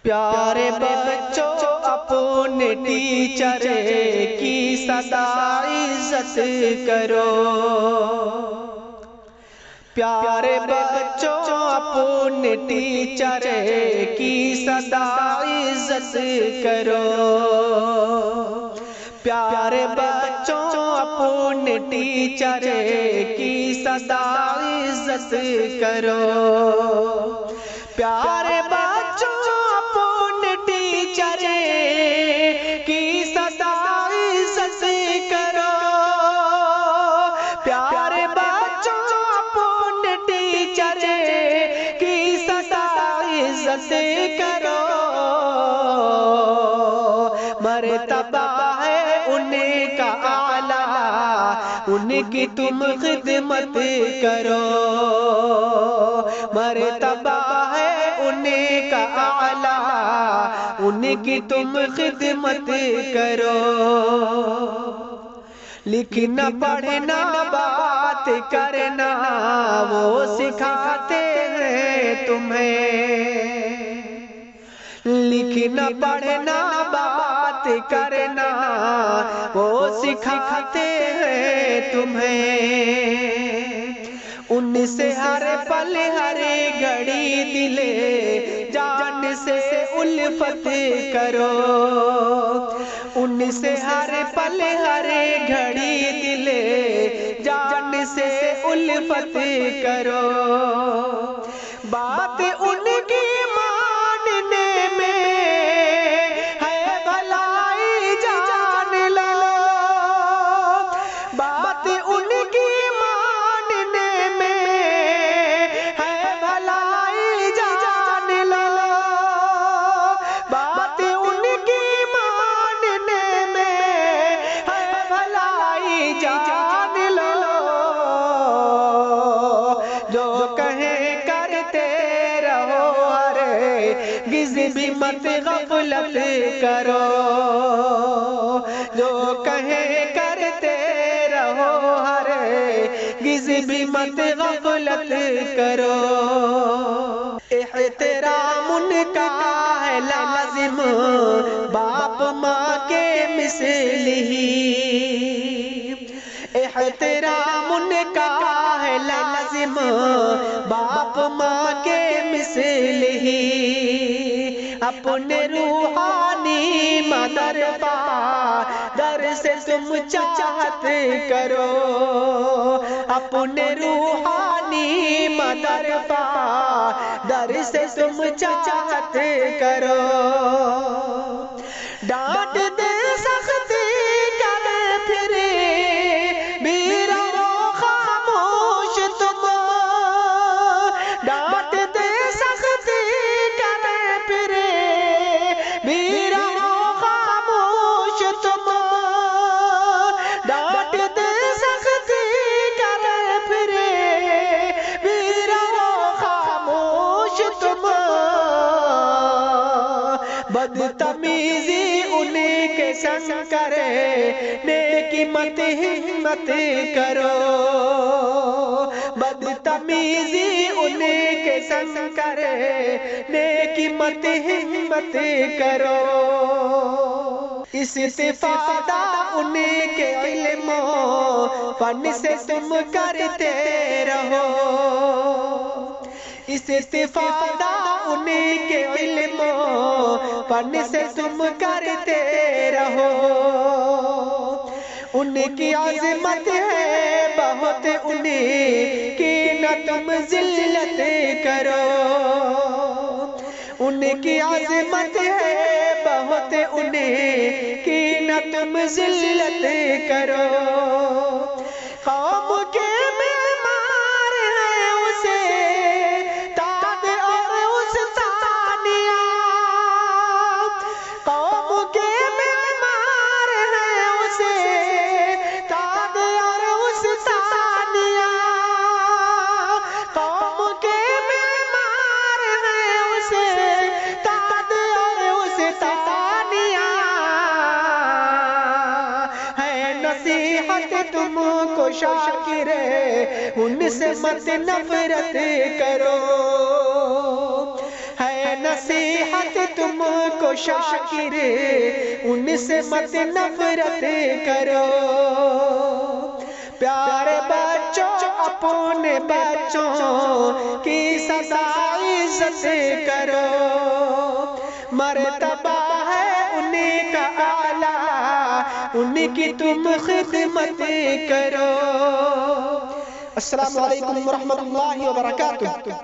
پیارے بچوں اپنے ٹیچر کی سدا عزت کرو، پیارے بچوں اپنے ٹیچر کی سدا عزت کرو، پیارے بچوں اپنے ٹیچر کی سدا عزت کرو، پیارے بچوں اپنے ٹیچر کی سدا عزت کرو، پیارے بچوں اپنے ٹیچر کی سدا عزت کرو، مرتبہ ہے ان کا اعلیٰ، ان کی تم خدمت کرو، مرتبہ ہے ان کا اعلیٰ، ان کی تم خدمت کرو، لکھنا پڑھنا بات کرنا وہ سکھاتے ہیں تمہیں، لکھنا پڑھنا بات کرنا وہ سکھاتے ہیں تمہیں، ان سے ہر پل ہر گھڑی دل جان سے الفت کرو، ان سے ہر پل ہر گھڑی دل جان سے الفت کرو، بات ان کی ماننے میں ہے بھلائی جان لو، بات ان کی ماننے میں ہے بھلائی جان لو، بات ان کی ماننے میں ہے بھلائی جان لو، جو کہیں کرتے رہو ہرگز بھی مت غفلت کرو، جو کہیں کرتے رہو ہرگز بھی مت غفلت کرو، احترام ان کا ہے لازم باپ ماں کے مثل ہی، احترام ان کا ہے لازم باپ ماں کے مثل ہی، اپنے روحانی مدر فادر سے تم چاہت کرو، اپنے روحانی مدر فادر سے تم چاہت کرو، ڈانٹ دے سختی کرے پھر بھی رہو خاموش تم، ڈانٹ دے سختی کرے پھر بھی رہو خاموش تم، ڈانٹ دے سختی کرے پھر بھی رہو خاموش تم، بدتمیزی ان کے سنگ کرے نیکی مت ہمت کرو، بدتمیزی ان کے سنگ کرے نیکی مت ہمت کرو، استفادہ ان کے علم و فن سے تم کرتے رہو، استفادہ ان کے علم و فن سے تم کرتے رہو، ان کی عظمت ہے بہت ان کی نہ تم ذلت کرو، ان کی عظمت ہے بہت ان کی نہ تم ذلت کرو، قوم کے معمار ہیں اسے تاج اور استانیات، قوم کے معمار ہیں اسے تاج اور استانیات، قوم کے معمار ہیں اسے تاج اور استانیات، ہے نصیحت تم کو شاکر ان سے مت نفرت کرو، ہے نصیحت تم کو شاکر ان سے مت نفرت کرو. پیارے بچوں اپنے بچوں کی سدا عزت کرو. مرتبہ ہے انہیں کا اعلیٰ، ان کی تم خدمت کرو. السلام علیکم ورحمۃ اللہ وبرکاتہ.